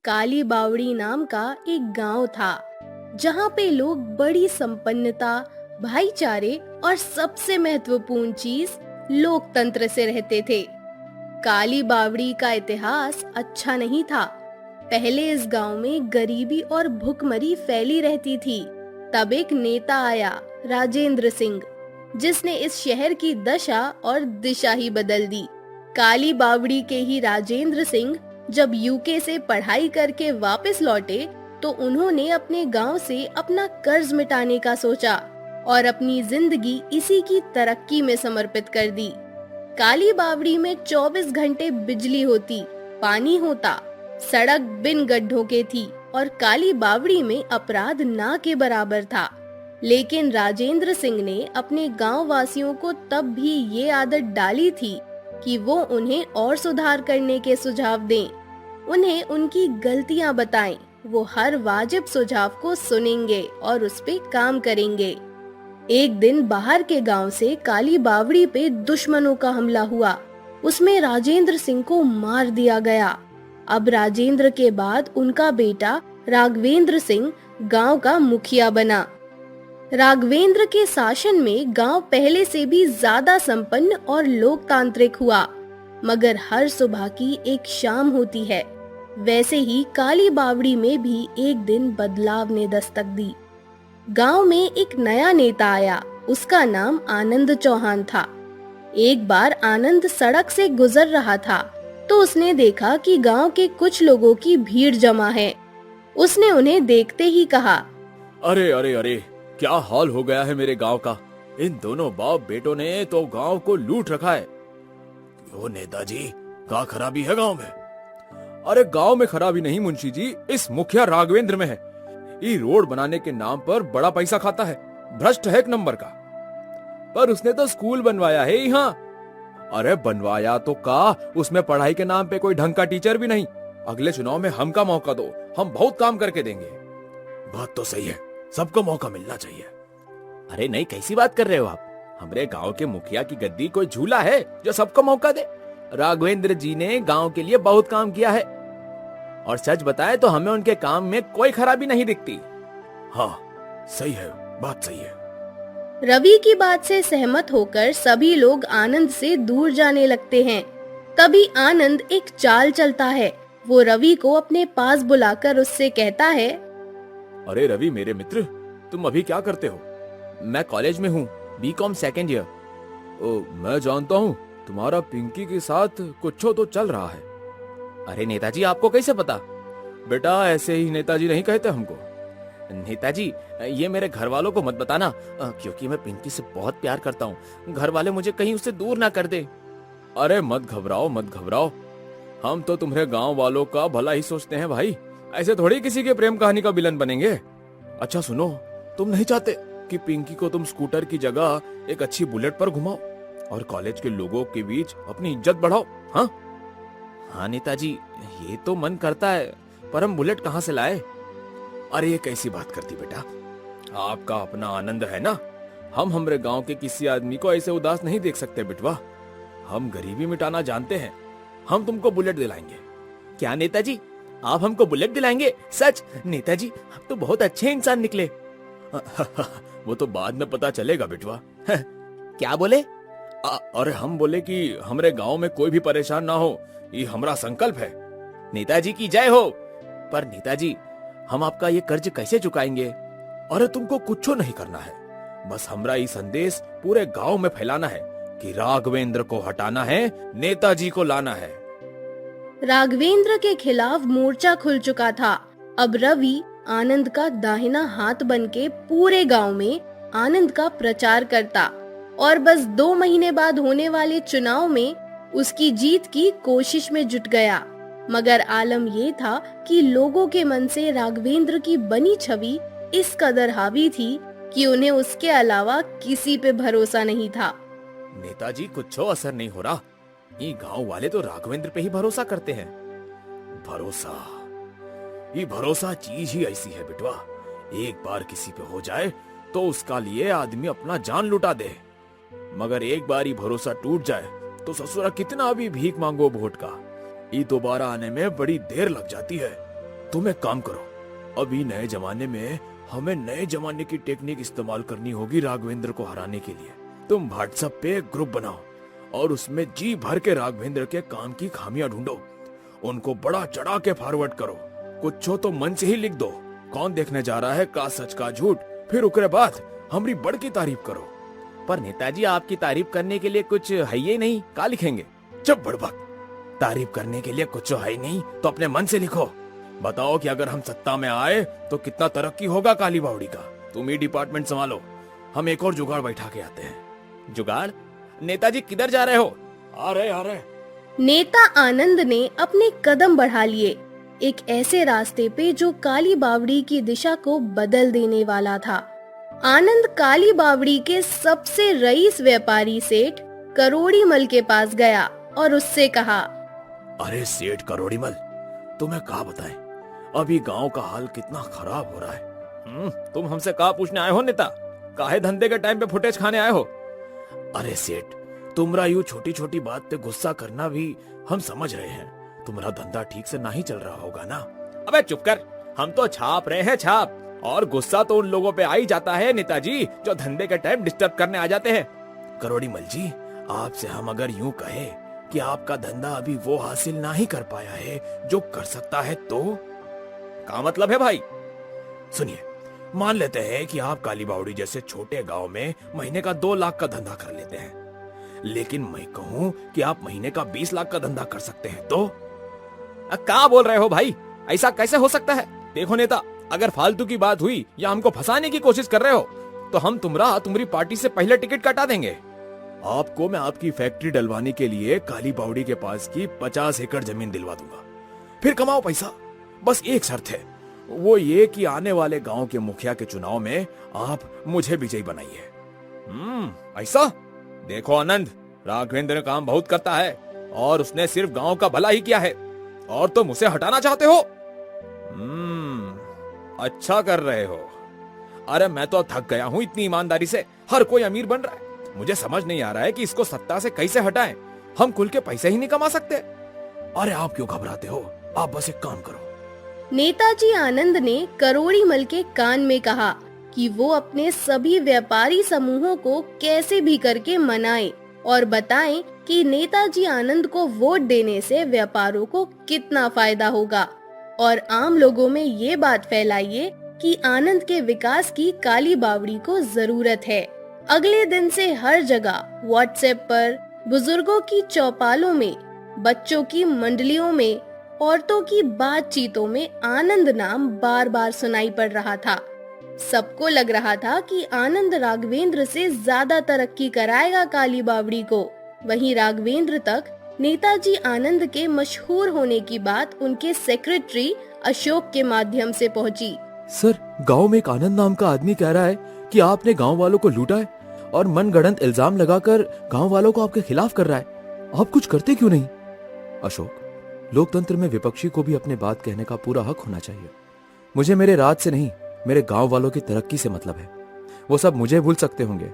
काली बावड़ी नाम का एक गांव था, जहां पे लोग बड़ी संपन्नता, भाईचारे और सबसे महत्वपूर्ण चीज लोकतंत्र से रहते थे। काली बावड़ी का इतिहास अच्छा नहीं था। पहले इस गांव में गरीबी और भुखमरी फैली रहती थी। तब एक नेता आया, राजेंद्र सिंह, जिसने इस शहर की दशा और दिशा ही बदल दी। काली बावड़ी के ही राजेंद्र सिंह जब यूके से पढ़ाई करके वापस लौटे, तो उन्होंने अपने गांव से अपना कर्ज मिटाने का सोचा और अपनी जिंदगी इसी की तरक्की में समर्पित कर दी। काली बावड़ी में 24 घंटे बिजली होती, पानी होता, सड़क बिन गड्ढों के थी और काली बावड़ी में अपराध ना के बराबर था। लेकिन राजेंद्र सिंह ने अपने गांव वासियों को तब भी ये आदत डाली थी कि वो उन्हें और सुधार करने के सुझाव दें, उन्हें उनकी गलतियां बताएं। वो हर वाजिब सुझाव को सुनेंगे और उस पे काम करेंगे। एक दिन बाहर के गांव से काली बावड़ी पे दुश्मनों का हमला हुआ। उसमें राजेंद्र सिंह को मार दिया गया। अब राजेंद्र के बाद उनका बेटा राघवेंद्र सिंह गांव का मुखिया बना। राघवेंद्र के शासन में गांव पहले से भी ज्यादा संपन्न और लोकतांत्रिक हुआ। मगर हर सुबह की एक शाम होती है, वैसे ही काली बावड़ी में भी एक दिन बदलाव ने दस्तक दी। गांव में एक नया नेता आया। उसका नाम आनंद चौहान था। एक बार आनंद सड़क से गुजर रहा था, तो उसने देखा कि गांव के कुछ लोगों की भीड़ जमा है। उसने उन्हें देखते ही कहा, अरे अरे अरे, क्या हाल हो गया है मेरे गांव का। इन दोनों बाप बेटों ने तो गांव को लूट रखा है। क्यों नेताजी, क्या खराबी है गांव में? अरे गांव में खराबी नहीं मुंशी जी, इस मुखिया राघवेंद्र में है। ये रोड बनाने के नाम पर बड़ा पैसा खाता है, भ्रष्ट है एक नंबर का। पर उसने तो स्कूल बनवाया है यहाँ। अरे बनवाया तो का, उसमें पढ़ाई के नाम पे कोई ढंग का टीचर भी नहीं। अगले चुनाव में हमका मौका दो, हम बहुत काम करके देंगे। बात तो सही है, सबको मौका मिलना चाहिए। अरे नहीं, कैसी बात कर रहे हो आप? हमारे गांव के मुखिया की गद्दी कोई झूला है जो सबको मौका दे? राघवेंद्र जी ने गांव के लिए बहुत काम किया है, और सच बताए तो हमें उनके काम में कोई खराबी नहीं दिखती। हाँ सही है, बात सही है। रवि की बात से सहमत होकर सभी लोग आनंद से दूर जाने लगते हैं। तभी आनंद एक चाल चलता है। वो रवि को अपने पास बुलाकर उससे कहता है, अरे रवि मेरे मित्र, तुम अभी क्या करते हो? मैं कॉलेज में हूँ, बीकॉम सेकेंड ईयर। ओ, मैं जानता हूँ तुम्हारा पिंकी के साथ कुछ तो चल रहा है। अरे नेताजी, आपको कैसे पता? बेटा ऐसे ही नेताजी नहीं कहते हमको। नेताजी, ये मेरे घर वालों को मत बताना, क्योंकि मैं पिंकी से बहुत प्यार करता हूँ। घर वाले मुझे कहीं उससे दूर ना कर दे। अरे मत घबराओ मत घबराओ, हम तो तुम्हारे गांव वालों का भला ही सोचते हैं भाई। ऐसे थोड़ी किसी के प्रेम कहानी का विलन बनेंगे। अच्छा सुनो, तुम नहीं चाहते कि पिंकी को तुम स्कूटर की जगह एक अच्छी बुलेट पर घुमाओ और कॉलेज के लोगों के बीच अपनी इज्जत बढ़ाओ? हाँ हाँ नेताजी, ये तो मन करता है, पर हम बुलेट कहाँ से लाए? अरे ये कैसी बात करती बेटा, आपका अपना आनंद है ना। हम हमारे गांव के किसी आदमी को ऐसे उदास नहीं देख सकते बेटवा। हम गरीबी मिटाना जानते हैं, हम तुमको बुलेट दिलाएंगे। क्या नेताजी, आप हमको बुलेट दिलाएंगे? सच? नेताजी आप तो बहुत अच्छे इंसान निकले। वो तो बाद में पता चलेगा बेटवा। क्या बोले? अरे हम बोले कि हमारे गांव में कोई भी परेशान ना हो, ये हमारा संकल्प है। नेताजी की जय हो। पर नेताजी, हम आपका ये कर्ज कैसे चुकाएंगे? अरे तुमको कुछ नहीं करना है, बस हमारा ये संदेश पूरे गांव में फैलाना है कि राघवेंद्र को हटाना है, नेताजी को लाना है। राघवेंद्र के खिलाफ मोर्चा खुल चुका था। अब रवि आनंद का दाहिना हाथ बनके पूरे गांव में आनंद का प्रचार करता और बस 2 महीने बाद होने वाले चुनाव में उसकी जीत की कोशिश में जुट गया। मगर आलम ये था कि लोगों के मन से राघवेंद्र की बनी छवि इस कदर हावी थी कि उन्हें उसके अलावा किसी पे भरोसा नहीं था। नेताजी कुछ असर नहीं हो रहा, ये गांव वाले तो राघवेंद्र पे ही भरोसा करते हैं। भरोसा, ये भरोसा चीज ही ऐसी है बेटवा, एक बार किसी पे हो जाए तो उसका लिए आदमी अपना जान लुटा दे। मगर एक बार ये भरोसा टूट जाए तो ससुरा कितना भी भीख मांगो वोट का, ये दोबारा आने में बड़ी देर लग जाती है। तुम एक काम करो, अभी नए जमाने में हमें नए जमाने की टेक्निक इस्तेमाल करनी होगी राघवेंद्र को हराने के लिए। तुम व्हाट्सएप पे एक ग्रुप बनाओ और उसमें जी भर के राघवेंद्र के काम की खामियां ढूंढो, उनको बड़ा चढ़ा के फॉरवर्ड करो, कुछ हो तो मन से ही लिख दो, कौन देखने जा रहा है का सच का झूठ, फिर उसके बाद हमारी बड़ की तारीफ करो। पर नेताजी आपकी तारीफ करने के लिए कुछ है ही नहीं, का लिखेंगे? चुप बड़बक, तारीफ करने के लिए कुछ है ही नहीं तो अपने मन से लिखो। बताओ कि अगर हम सत्ता में आए तो कितना तरक्की होगा काली बावड़ी का। तुम ही डिपार्टमेंट संभालो, हम एक और जुगाड़ बैठा के आते हैं। जुगाड़? नेताजी किधर जा रहे हो? आ रहे। नेता आनंद ने अपने कदम बढ़ा लिए एक ऐसे रास्ते पे जो काली बावड़ी की दिशा को बदल देने वाला था। आनंद काली बावड़ी के सबसे रईस व्यापारी सेठ करोड़ीमल के पास गया और उससे कहा, अरे सेठ करोड़ीमल, तुम्हें क्या बताएं, अभी गांव का हाल कितना खराब हो रहा है। तुम हमसे क्या पूछने आए हो नेता? काहे धंधे के टाइम पे फुटेज खाने आए हो? अरे सेठ, तुम्हारा यूं छोटी छोटी बात पे गुस्सा करना भी हम समझ रहे हैं, तुम्हारा धंधा ठीक से नहीं चल रहा होगा ना। अबे चुप कर, हम तो छाप रहे हैं छाप, और गुस्सा तो उन लोगों पे आ ही जाता है नेताजी जो धंधे के टाइम डिस्टर्ब करने आ जाते हैं। करोड़ीमल जी, आपसे हम अगर यूं कहे कि आपका धंधा अभी वो हासिल नहीं कर पाया है जो कर सकता है तो क्या मतलब है भाई? सुनिए, मान लेते हैं कि आप काली बावड़ी जैसे छोटे गांव में महीने का 2 लाख का धंधा कर लेते हैं, लेकिन मैं कहूं कि आप महीने का 20 लाख का धंधा कर सकते हैं तो? क्या बोल रहे हो भाई, ऐसा कैसे हो सकता है? देखो नेता, अगर फालतू की बात हुई या हमको फंसाने की कोशिश कर रहे हो तो हम तुम्हारी पार्टी से पहले टिकट कटा देंगे। आपको मैं आपकी फैक्ट्री डलवाने के लिए काली बावड़ी के पास की 50 एकड़ जमीन दिलवा दूंगा, फिर कमाओ पैसा। बस एक शर्त है, वो ये कि आने वाले गांव के मुखिया के चुनाव में आप मुझे विजयी बनाइए। ऐसा? देखो आनंद, राघवेंद्र काम बहुत करता है और उसने सिर्फ गांव का भला ही किया है, और तुम उसे हटाना चाहते हो? अच्छा कर रहे हो। अरे मैं तो थक गया हूं इतनी ईमानदारी से, हर कोई अमीर बन रहा है। मुझे समझ नहीं आ रहा है कि इसको सत्ता से कैसे हटाएं, हम कुल के पैसे ही नहीं कमा सकते। अरे आप क्यों घबराते हो, आप बस एक काम करो। नेताजी आनंद ने करोड़ीमल के कान में कहा कि वो अपने सभी व्यापारी समूहों को कैसे भी करके मनाए और बताएं कि नेताजी आनंद को वोट देने से व्यापारों को कितना फायदा होगा, और आम लोगों में ये बात फैलाइए कि आनंद के विकास की काली बावड़ी को जरूरत है। अगले दिन से हर जगह व्हाट्सएप पर, बुजुर्गों की चौपालों में, बच्चों की मंडलियों में, औरतों की बातचीतों में आनंद नाम बार बार सुनाई पड़ रहा था। सबको लग रहा था कि आनंद राघवेंद्र से ज्यादा तरक्की कराएगा काली बावड़ी को। वहीं राघवेंद्र तक नेताजी आनंद के मशहूर होने की बात उनके सेक्रेटरी अशोक के माध्यम से पहुंची। सर, गांव में एक आनंद नाम का आदमी कह रहा है कि आपने गांव वालों को लूटा है और मनगढ़ंत इल्जाम लगाकर गांव वालों को आपके खिलाफ कर रहा है। आप कुछ करते क्यों नहीं? अशोक, लोकतंत्र में विपक्षी को भी अपने बात कहने का पूरा हक होना चाहिए। मुझे मेरे राज से नहीं, मेरे गांव वालों की तरक्की से मतलब है। वो सब मुझे भूल सकते होंगे,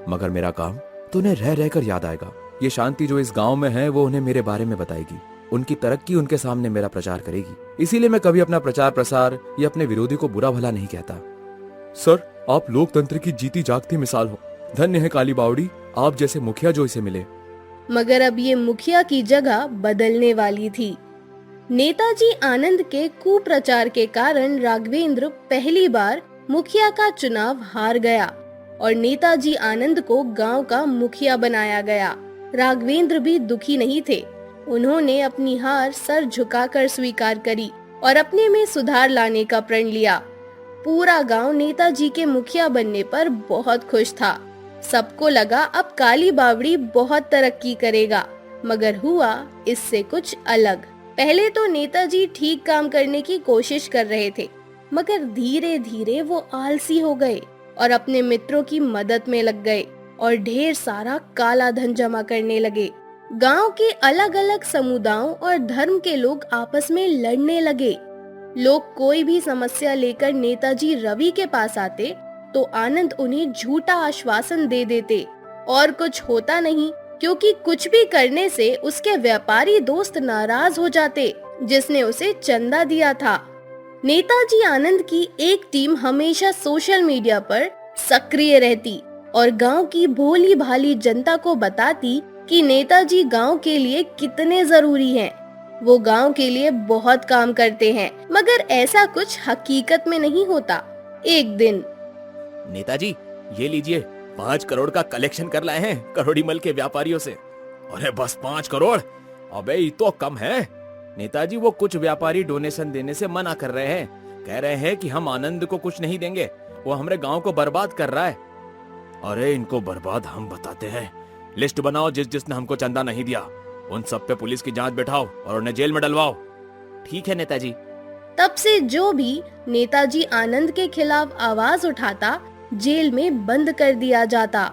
मगर मेरा काम तो उन्हें रह रहकर याद आएगा। ये शांति जो इस गांव में है वो उन्हें मेरे बारे में बताएगी, उनकी तरक्की उनके सामने मेरा प्रचार करेगी। इसीलिए मैं कभी अपना प्रचार प्रसार या अपने विरोधी को बुरा भला नहीं कहता। सर, आप लोकतंत्र की जीती जागती मिसाल हो। धन्य है काली बावड़ी, आप जैसे मुखिया जो इसे मिले। मगर अब ये मुखिया की जगह बदलने वाली थी। नेताजी आनंद के कुप्रचार के कारण राघवेंद्र पहली बार मुखिया का चुनाव हार गया और नेताजी आनंद को गांव का मुखिया बनाया गया। राघवेंद्र भी दुखी नहीं थे। उन्होंने अपनी हार सर झुकाकर स्वीकार करी और अपने में सुधार लाने का प्रण लिया। पूरा गांव नेताजी के मुखिया बनने पर बहुत खुश था। सबको लगा अब काली बावड़ी बहुत तरक्की करेगा, मगर हुआ इससे कुछ अलग। पहले तो नेताजी ठीक काम करने की कोशिश कर रहे थे, मगर धीरे धीरे वो आलसी हो गए और अपने मित्रों की मदद में लग गए और ढेर सारा काला धन जमा करने लगे। गांव के अलग अलग समुदायों और धर्म के लोग आपस में लड़ने लगे। लोग कोई भी समस्या लेकर नेताजी रवि के पास आते तो आनंद उन्हें झूठा आश्वासन दे देते और कुछ होता नहीं, क्योंकि कुछ भी करने से उसके व्यापारी दोस्त नाराज हो जाते जिसने उसे चंदा दिया था। नेताजी आनंद की एक टीम हमेशा सोशल मीडिया पर सक्रिय रहती और गांव की भोली भाली जनता को बताती कि नेताजी गांव के लिए कितने जरूरी हैं। वो गांव के लिए बहुत काम करते हैं, मगर ऐसा कुछ हकीकत में नहीं होता। एक दिन नेताजी, ये लीजिए 5 करोड़ का कलेक्शन कर लाए हैं करोड़ी मल के व्यापारियों से। अरे बस 5 करोड़? अबे ये तो कम है। नेताजी, वो कुछ व्यापारी डोनेशन देने से मना कर रहे हैं, कह रहे हैं कि हम आनंद को कुछ नहीं देंगे, वो हमारे गांव को बर्बाद कर रहा है। अरे इनको बर्बाद हम बताते हैं। लिस्ट बनाओ जिस जिसने हमको चंदा नहीं दिया, उन सब पे पुलिस की जांच बैठाओ और उन्हें जेल में डलवाओ। ठीक है नेताजी। तब से जो भी नेताजी आनंद के खिलाफ आवाज उठाता, जेल में बंद कर दिया जाता।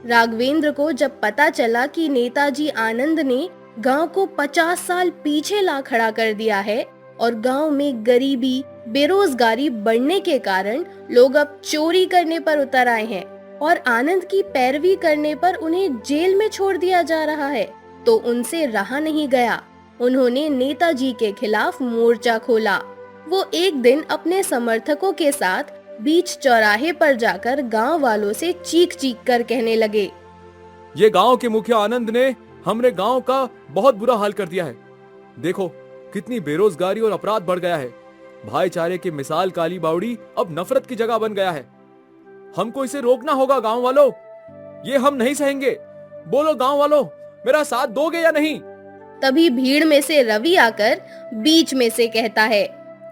राघवेंद्र को जब पता चला कि नेताजी आनंद ने गांव को 50 साल पीछे ला खड़ा कर दिया है और गांव में गरीबी, बेरोजगारी बढ़ने के कारण लोग अब चोरी करने पर उतर आए हैं और आनंद की पैरवी करने पर उन्हें जेल में छोड़ दिया जा रहा है, तो उनसे रहा नहीं गया। उन्होंने नेताजी के खिलाफ मोर्चा खोला। वो एक दिन अपने समर्थकों के साथ बीच चौराहे पर जाकर गांव वालों से चीख चीख कर कहने लगे, ये गांव के मुखिया आनंद ने हमरे गांव का बहुत बुरा हाल कर दिया है। देखो कितनी बेरोजगारी और अपराध बढ़ गया है। भाईचारे की मिसाल काली बावड़ी अब नफरत की जगह बन गया है। हमको इसे रोकना होगा गांव वालों, ये हम नहीं सहेंगे। बोलो गांव वालों, मेरा साथ दोगे या नहीं? तभी भीड़ में से रवि आकर बीच में से कहता है,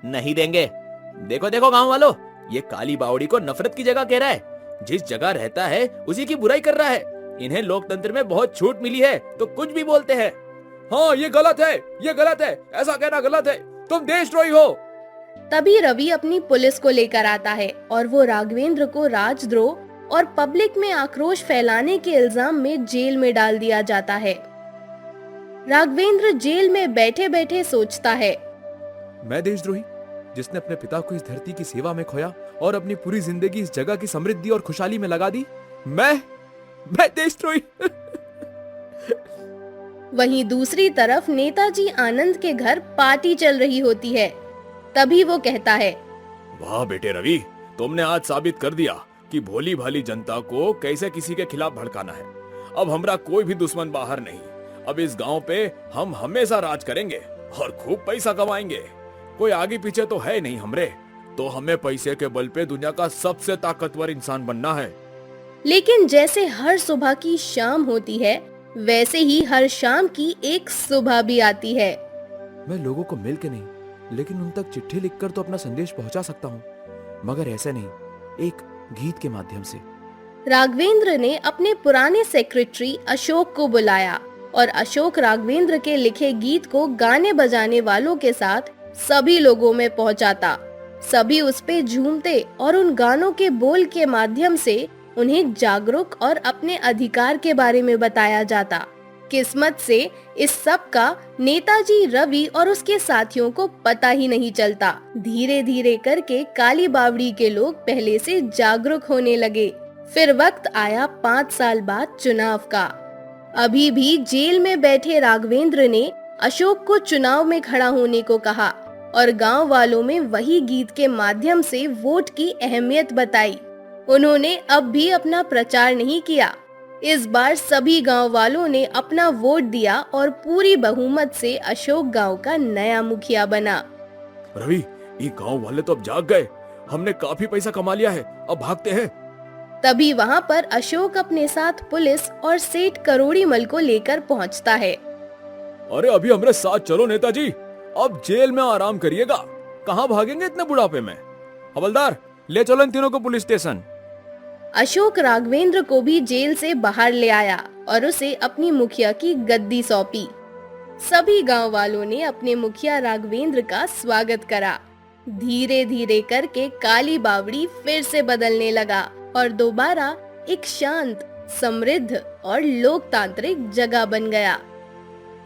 नहीं देंगे। देखो देखो गांव वालों, ये काली बावड़ी को नफरत की जगह कह रहा है। जिस जगह रहता है उसी की बुराई कर रहा है। इन्हें लोकतंत्र में बहुत छूट मिली है तो कुछ भी बोलते हैं। हाँ ये गलत है, ये गलत है, ऐसा कहना गलत है, तुम देशद्रोही हो। तभी रवि अपनी पुलिस को लेकर आता है और वो राघवेंद्र को राजद्रोह और पब्लिक में आक्रोश फैलाने के इल्जाम में जेल में डाल दिया जाता है। राघवेंद्र जेल में बैठे बैठे सोचता है, मैं देशद्रोही जिसने अपने पिता को इस धरती की सेवा में खोया और अपनी पूरी जिंदगी इस जगह की समृद्धि और खुशहाली में लगा दी। मैं देशद्रोही। वहीं दूसरी तरफ नेताजी आनंद के घर पार्टी चल रही होती है। तभी वो कहता है, वाह बेटे रवि, तुमने आज साबित कर दिया कि भोली भाली जनता को कैसे किसी के खिलाफ भड़काना है। अब हमरा कोई भी दुश्मन बाहर नहीं। अब इस गांव पे हम हमेशा राज करेंगे और खूब पैसा कमाएंगे। कोई आगे पीछे तो है नहीं हमरे, तो हमें पैसे के बल पे दुनिया का सबसे ताकतवर इंसान बनना है। लेकिन जैसे हर सुबह की शाम होती है, वैसे ही हर शाम की एक सुबह भी आती है। मैं लोगों को मिल के नहीं, लेकिन उन तक चिट्ठी लिखकर तो अपना संदेश पहुंचा सकता हूँ, मगर ऐसे नहीं, एक गीत के माध्यम से। राघवेंद्र ने अपने पुराने सेक्रेटरी अशोक को बुलाया और अशोक राघवेंद्र के लिखे गीत को गाने बजाने वालों के साथ सभी लोगों में पहुंचाता। सभी उस पे झूमते और उन गानों के बोल के माध्यम से उन्हें जागरूक और अपने अधिकार के बारे में बताया जाता। किस्मत से इस सब का नेताजी रवि और उसके साथियों को पता ही नहीं चलता। धीरे धीरे करके काली बावड़ी के लोग पहले से जागरूक होने लगे। फिर वक्त आया 5 साल बाद चुनाव का। अभी भी जेल में बैठे राघवेंद्र ने अशोक को चुनाव में खड़ा होने को कहा और गांव वालों में वही गीत के माध्यम से वोट की अहमियत बताई। उन्होंने अब भी अपना प्रचार नहीं किया। इस बार सभी गांव वालों ने अपना वोट दिया और पूरी बहुमत से अशोक गांव का नया मुखिया बना। रवि, ये गांव वाले तो अब जाग गए। हमने काफी पैसा कमा लिया है, अब भागते हैं। तभी वहां पर अशोक अपने साथ पुलिस और सेठ करोड़ीमल को लेकर पहुंचता है। अरे अभी हमारे साथ चलो नेताजी, अब जेल में आराम करिएगा। कहाँ भागेंगे इतने बुढ़ापे में? हवलदार, ले चलो इन तीनों को पुलिस स्टेशन। अशोक राघवेंद्र को भी जेल से बाहर ले आया और उसे अपनी मुखिया की गद्दी सौंपी। सभी गांव वालों ने अपने मुखिया राघवेंद्र का स्वागत करा। धीरे धीरे करके काली बावड़ी फिर से बदलने लगा और दोबारा एक शांत, समृद्ध और लोकतांत्रिक जगह बन गया।